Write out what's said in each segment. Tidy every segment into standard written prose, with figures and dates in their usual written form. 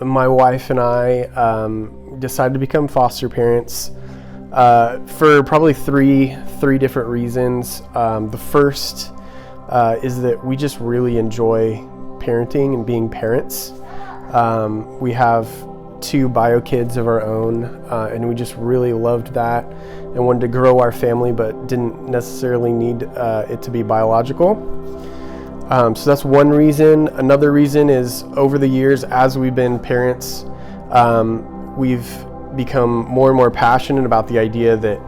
my wife and I decided to become foster parents for probably three different reasons. The first is that we just really enjoy parenting and being parents. We have 2 bio kids of our own, and we just really loved that and wanted to grow our family, but didn't necessarily need it to be biological. So that's one reason. Another reason is over the years, as we've been parents, we've become more and more passionate about the idea that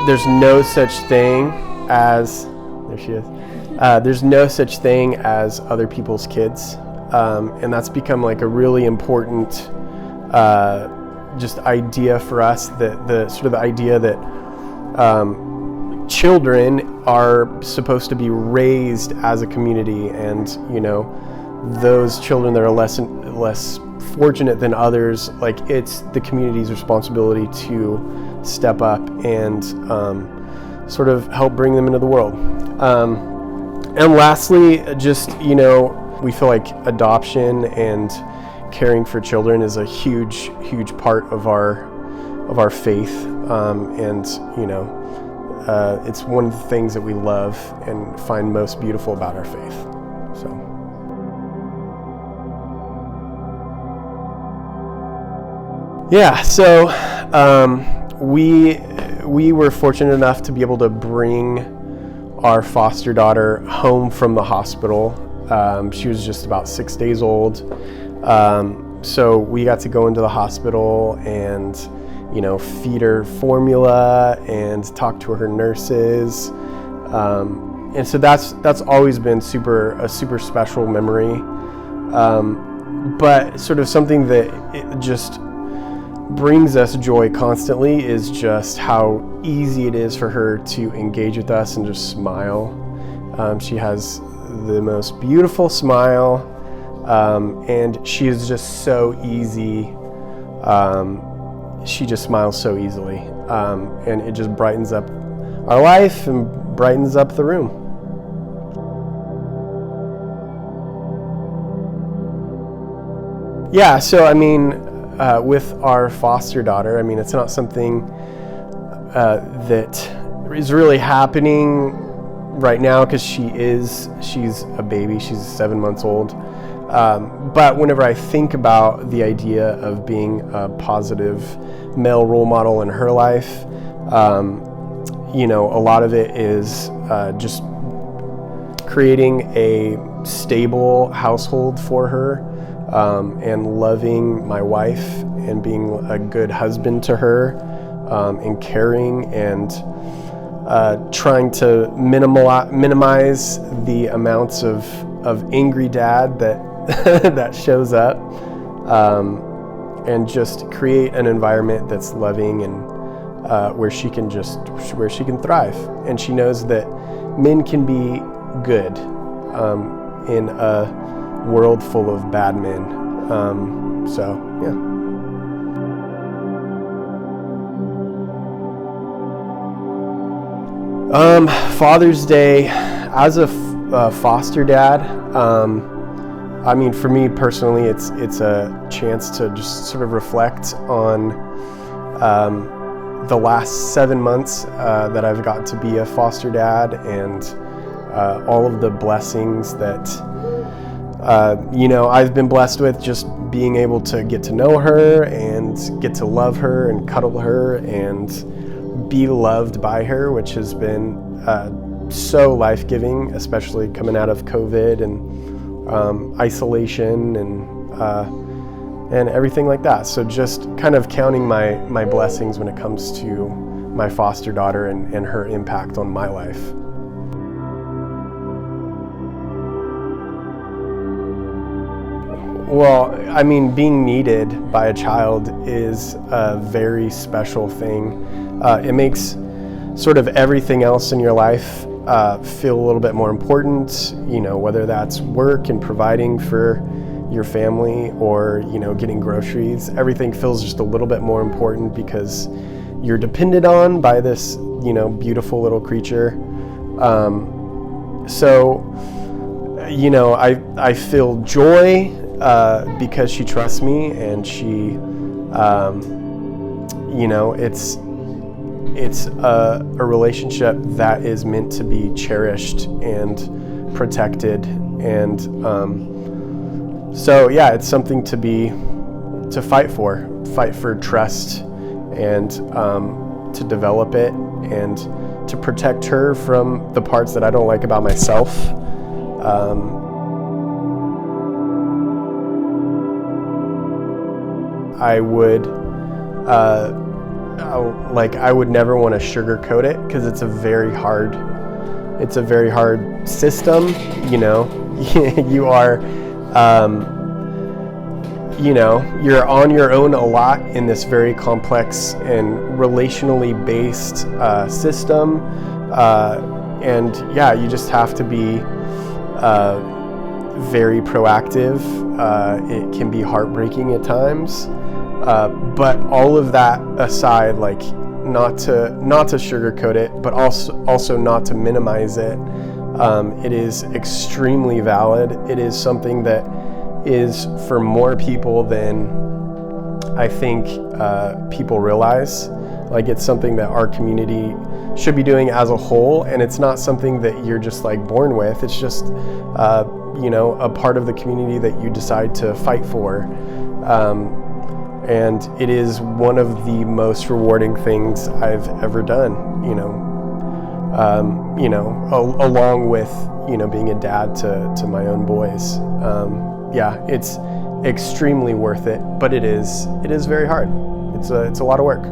there's no such thing as, there she is, there's no such thing as other people's kids. And that's become like a really important just idea for us, that the sort of the idea that children are supposed to be raised as a community, and those children that are less fortunate than others, like it's the community's responsibility to step up and sort of help bring them into the world. And lastly, just we feel like adoption and caring for children is a huge part of our faith, and it's one of the things that we love and find most beautiful about our faith. So yeah, so we were fortunate enough to be able to bring our foster daughter home from the hospital. She was just about 6 days old. So we got to go into the hospital and, feed her formula and talk to her nurses. And so that's always been a super special memory. But sort of something that it just brings us joy constantly is just how easy it is for her to engage with us and just smile. She has the most beautiful smile, and she is just so easy. She just smiles so easily, and it just brightens up our life and brightens up the room. Yeah, so with our foster daughter, it's not something that is really happening right now because she's a baby. She's 7 months old. But whenever I think about the idea of being a positive male role model in her life, a lot of it is just creating a stable household for her, and loving my wife and being a good husband to her, and caring and trying to minimize the amounts of angry dad that that shows up, and just create an environment that's loving and where she can thrive. And she knows that men can be good in a world full of bad men. So yeah. Father's Day, as a foster dad, for me personally, it's a chance to just sort of reflect on the last 7 months that I've got to be a foster dad, and all of the blessings that I've been blessed with, just being able to get to know her and get to love her and cuddle her and be loved by her, which has been so life-giving, especially coming out of COVID and isolation and everything like that. So just kind of counting my blessings when it comes to my foster daughter and her impact on my life. Well, being needed by a child is a very special thing. It makes sort of everything else in your life feel a little bit more important, whether that's work and providing for your family or, getting groceries. Everything feels just a little bit more important because you're depended on by this, beautiful little creature. I feel joy because she trusts me, and she, it's a relationship that is meant to be cherished and protected. And so yeah, it's something to fight for trust, and to develop it, and to protect her from the parts that I don't like about myself. I would never want to sugarcoat it, because it's a very hard system. You are, you're on your own a lot in this very complex and relationally based system, and yeah, you just have to be very proactive. It can be heartbreaking at times, but all of that aside, like, not to sugarcoat it, but also not to minimize it. It is extremely valid. It is something that is for more people than I think people realize. Like, it's something that our community should be doing as a whole, and it's not something that you're just like born with. It's just a part of the community that you decide to fight for. And it is one of the most rewarding things I've ever done, along with, being a dad to my own boys. Yeah, it's extremely worth it, but it is very hard. It's a lot of work.